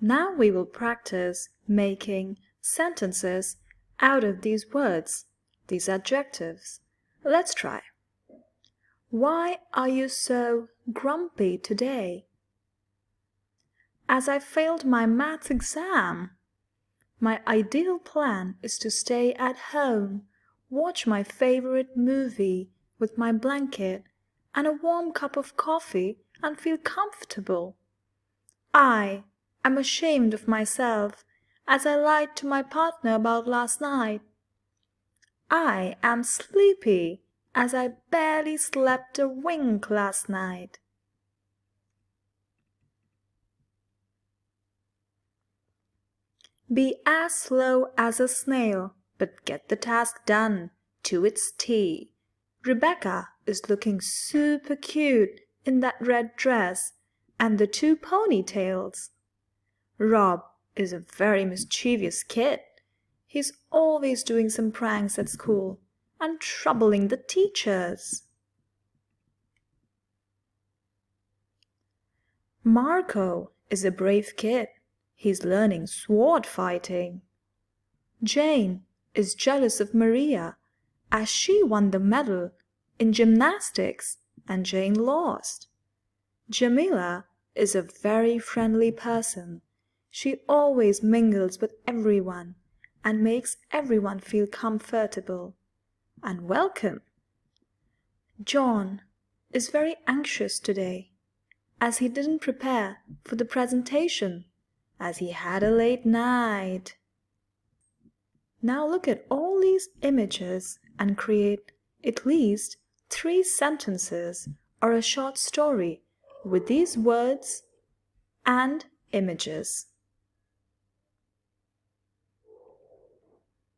Now we will practice making sentences out of these words, these adjectives. Let's try. Why are you so grumpy today? As I failed my maths exam. My ideal plan is to stay at home, watch my favorite movie with my blanket and a warm cup of coffee and feel comfortable. I am ashamed of myself as I lied to my partner about last night. I am sleepy as I barely slept a wink last night. Be as slow as a snail, but get the task done to its T. Rebecca is looking super cute in that red dress and the 2 ponytails. Rob is a very mischievous kid. He's always doing some pranks at school and troubling the teachers. Marco is a brave kid. He's learning sword fighting. Jane is jealous of Maria as she won the medal in gymnastics and Jane lost. Jamila is a very friendly person. She always mingles with everyone and makes everyone feel comfortable and welcome. John is very anxious today as he didn't prepare for the presentation, as he had a late night. Now look at all these images and create at least 3 sentences or a short story with these words and images.